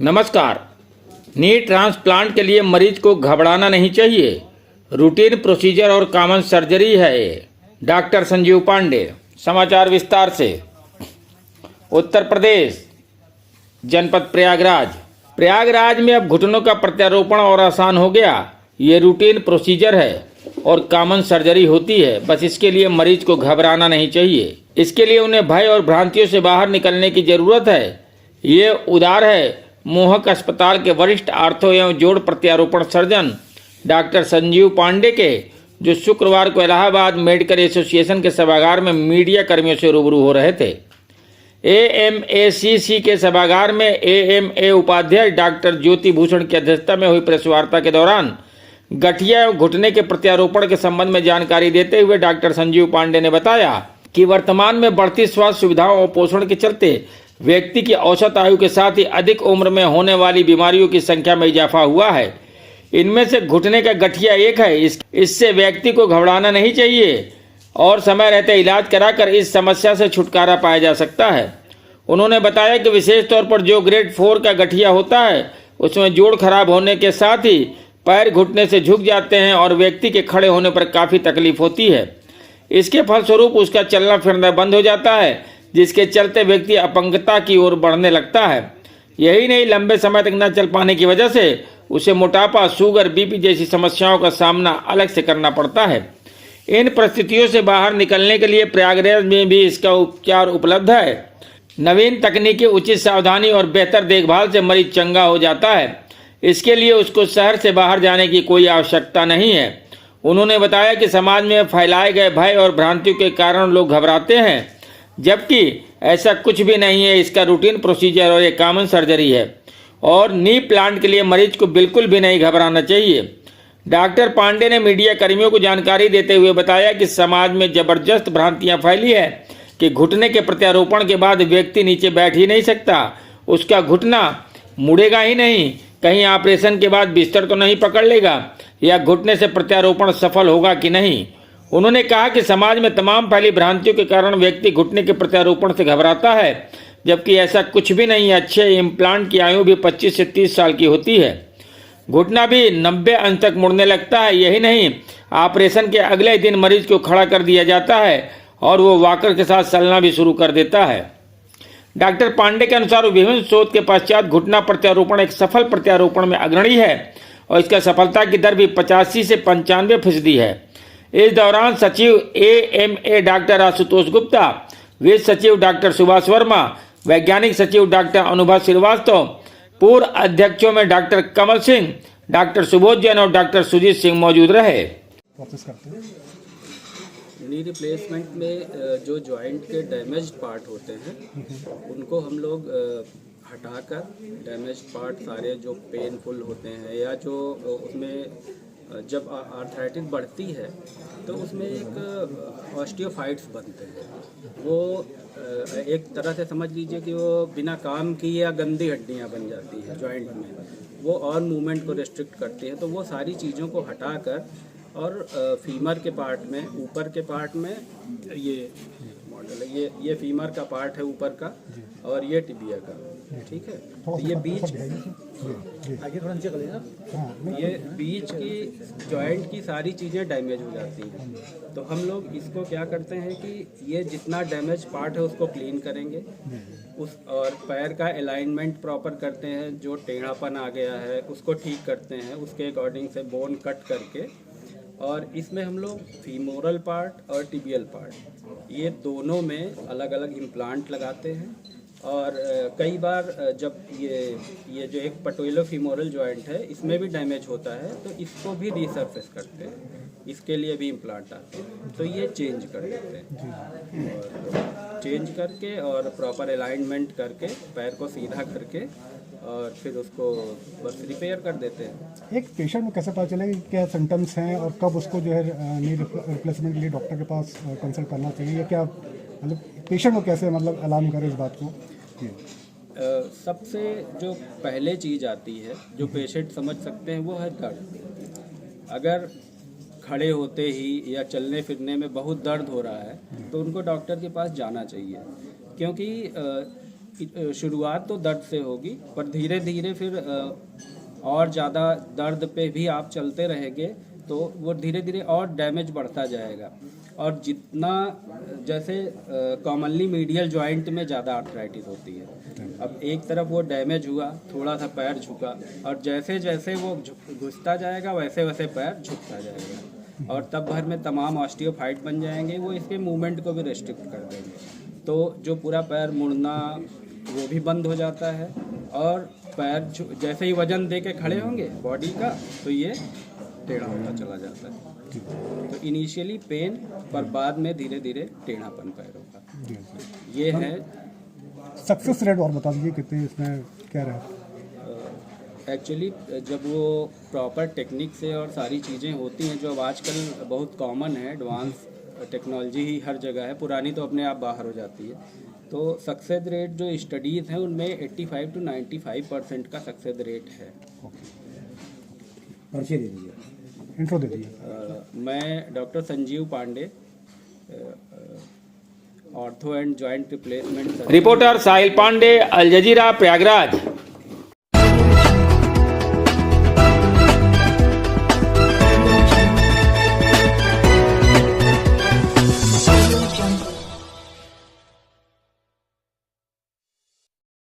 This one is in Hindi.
नमस्कार। नी ट्रांसप्लांट के लिए मरीज को घबराना नहीं चाहिए। रूटीन प्रोसीजर और कॉमन सर्जरी है ये। डॉक्टर संजीव पांडे। समाचार विस्तार से। उत्तर प्रदेश, जनपद प्रयागराज में अब घुटनों का प्रत्यारोपण और आसान हो गया। ये रूटीन प्रोसीजर है और कॉमन सर्जरी होती है। बस इसके लिए मरीज को घबराना नहीं चाहिए। इसके लिए उन्हें भय और भ्रांतियों से बाहर निकलने की जरूरत है। ये उदार है मोहक अस्पताल के वरिष्ठ आर्थो एवं जोड़ प्रत्यारोपण सर्जन डॉक्टर संजीव पांडे के, जो शुक्रवार को इलाहाबाद मेडिकल एसोसिएशन के सभागार में मीडिया कर्मियों से रूबरू हो रहे थे। AMACC के सभागार में AMA उपाध्यक्ष डॉक्टर ज्योति भूषण की अध्यक्षता में हुई प्रेस वार्ता के दौरान गठिया एवं घुटने के प्रत्यारोपण के संबंध में जानकारी देते हुए डॉक्टर संजीव पांडे ने बताया कि वर्तमान में बढ़ती स्वास्थ्य सुविधाओं और पोषण के चलते व्यक्ति की औसत आयु के साथ ही अधिक उम्र में होने वाली बीमारियों की संख्या में इजाफा हुआ है। इनमें से घुटने का गठिया एक है। इससे व्यक्ति को घबराना नहीं चाहिए और समय रहते इलाज कराकर इस समस्या से छुटकारा पाया जा सकता है। उन्होंने बताया कि विशेष तौर पर जो ग्रेड 4 का गठिया होता है उसमें जोड़ खराब होने के साथ ही पैर घुटने से झुक जाते हैं और व्यक्ति के खड़े होने पर काफ़ी तकलीफ होती है। इसके फलस्वरूप उसका चलना फिरना बंद हो जाता है, जिसके चलते व्यक्ति अपंगता की ओर बढ़ने लगता है। यही नहीं, लंबे समय तक न चल पाने की वजह से उसे मोटापा, शुगर, BP जैसी समस्याओं का सामना अलग से करना पड़ता है। इन परिस्थितियों से बाहर निकलने के लिए प्रयागराज में भी इसका उपचार उपलब्ध है। नवीन तकनीकी, उचित सावधानी और बेहतर देखभाल से मरीज चंगा हो जाता है। इसके लिए उसको शहर से बाहर जाने की कोई आवश्यकता नहीं है। उन्होंने बताया कि समाज में फैलाए गए भय और भ्रांतियों के कारण लोग घबराते हैं, जबकि ऐसा कुछ भी नहीं है। इसका रूटीन प्रोसीजर और एक कॉमन सर्जरी है और नी प्लांट के लिए मरीज को बिल्कुल भी नहीं घबराना चाहिए। डॉक्टर पांडे ने मीडिया कर्मियों को जानकारी देते हुए बताया कि समाज में जबरदस्त भ्रांतियां फैली है कि घुटने के प्रत्यारोपण के बाद व्यक्ति नीचे बैठ ही नहीं सकता, उसका घुटना मुड़ेगा ही नहीं, कहीं ऑपरेशन के बाद बिस्तर तो नहीं पकड़ लेगा, या घुटने से प्रत्यारोपण सफल होगा कि नहीं। उन्होंने कहा कि समाज में तमाम फैली भ्रांतियों के कारण व्यक्ति घुटने के प्रत्यारोपण से घबराता है, जबकि ऐसा कुछ भी नहीं है। अच्छे इम्प्लांट की आयु भी 25 से 30 साल की होती है। घुटना भी 90 अंश तक मुड़ने लगता है। यही नहीं, ऑपरेशन के अगले दिन मरीज को खड़ा कर दिया जाता है और वो वॉकर के साथ चलना भी शुरू कर देता है। डॉक्टर पांडे के अनुसार विभिन्न शोध के पश्चात घुटना प्रत्यारोपण एक सफल प्रत्यारोपण में अग्रणी है और इसका सफलता की दर भी 85 से 95% है। इस दौरान सचिव AMA डॉक्टर आशुतोष गुप्ता, वित्त सचिव डॉक्टर सुभाष वर्मा, वैज्ञानिक सचिव डॉक्टर अनुभव श्रीवास्तव, पूर्व अध्यक्षों में डॉक्टर कमल सिंह, डॉक्टर सुबोध जैन और डॉक्टर सुजीत सिंह मौजूद रहे। नी रिप्लेसमेंट में जो जॉइंट के डैमेज्ड पार्ट होते हैं उनको हम लोग हटाकर डैमेज्ड पार्ट सारे जो पेनफुल होते हैं या जो उसमें जब आर्थराइटिस बढ़ती है तो उसमें एक ऑस्टियोफाइट्स बनते हैं। वो एक तरह से समझ लीजिए कि वो बिना काम की या गंदी हड्डियां बन जाती है जॉइंट में, वो और मूवमेंट को रिस्ट्रिक्ट करती है। तो वो सारी चीज़ों को हटाकर और फीमर के पार्ट में, ऊपर के पार्ट में ये मॉडल है, ये फीमर का पार्ट है ऊपर का और ये टिबिया का, ठीक है। तो ये बीच आगे थोड़ा नीचे कर लेना, ये बीच की जॉइंट की सारी चीज़ें डैमेज हो जाती हैं। तो हम लोग इसको क्या करते हैं कि ये जितना डैमेज पार्ट है उसको क्लीन करेंगे उस, और पैर का अलाइनमेंट प्रॉपर करते हैं। जो टेढ़ापन आ गया है उसको ठीक करते हैं, उसके अकॉर्डिंग से बोन कट करके, और इसमें हम लोग फीमोरल पार्ट और टिबियल पार्ट ये दोनों में अलग अलग इम्प्लांट लगाते हैं। और कई बार जब ये जो एक पटोइलो फीमोरल जॉइंट है इसमें भी डैमेज होता है तो इसको भी रीसर्फेस करते हैं, इसके लिए भी इम्प्लांट आते हैं। तो ये चेंज कर देते हैं और चेंज करके और प्रॉपर अलाइनमेंट करके पैर को सीधा करके और फिर उसको बस रिपेयर कर देते हैं। एक पेशेंट में कैसे पता चलेगा कि क्या सिम्टम्स हैं और कब उसको जो है नी रिप्लेसमेंट के लिए डॉक्टर के पास कंसल्ट करना चाहिए, या क्या मतलब पेशेंट को कैसे मतलब अलार्म करे इस बात को? सबसे जो पहले चीज़ आती है जो पेशेंट समझ सकते हैं वो है दर्द। अगर खड़े होते ही या चलने फिरने में बहुत दर्द हो रहा है तो उनको डॉक्टर के पास जाना चाहिए, क्योंकि शुरुआत तो दर्द से होगी, पर धीरे धीरे फिर और ज़्यादा दर्द पे भी आप चलते रहेंगे तो वो धीरे धीरे और डैमेज बढ़ता जाएगा। और जितना जैसे कॉमनली मीडियल जॉइंट में ज़्यादा आर्थराइटिस होती है, अब एक तरफ वो डैमेज हुआ, थोड़ा सा पैर झुका, और जैसे जैसे वो घुसता जाएगा वैसे वैसे पैर झुकता जाएगा, और तब भर में तमाम ऑस्टियोफाइट बन जाएंगे, वो इसके मूवमेंट को भी रेस्ट्रिक्ट कर देंगे। तो जो पूरा पैर मुड़ना वो भी बंद हो जाता है, और पैर जैसे ही वजन दे के खड़े होंगे बॉडी का तो ये टेढ़ा होता चला जाता है। तो इनिशियली पेन, पर बाद में धीरे धीरे टेढ़ापन पैरों का। ये है सक्सेस रेट और बता दीजिए कितने इसमें क्या रहे। एक्चुअली जब वो प्रॉपर टेक्निक से और सारी चीज़ें होती हैं जो अब आजकल बहुत कॉमन है, एडवांस टेक्नोलॉजी ही हर जगह है, पुरानी तो अपने आप बाहर हो जाती है। तो सक्सेस रेट जो स्टडीज़ हैं उनमें 85 to 95% का सक्सेस रेट है। परिचय दे दीजिए, इंट्रो दे दीजिए। मैं doctor Sanjeev Pandey, ortho and joint replacement. Reporter Sahil Pandey, Al Jazeera, Prayagraj.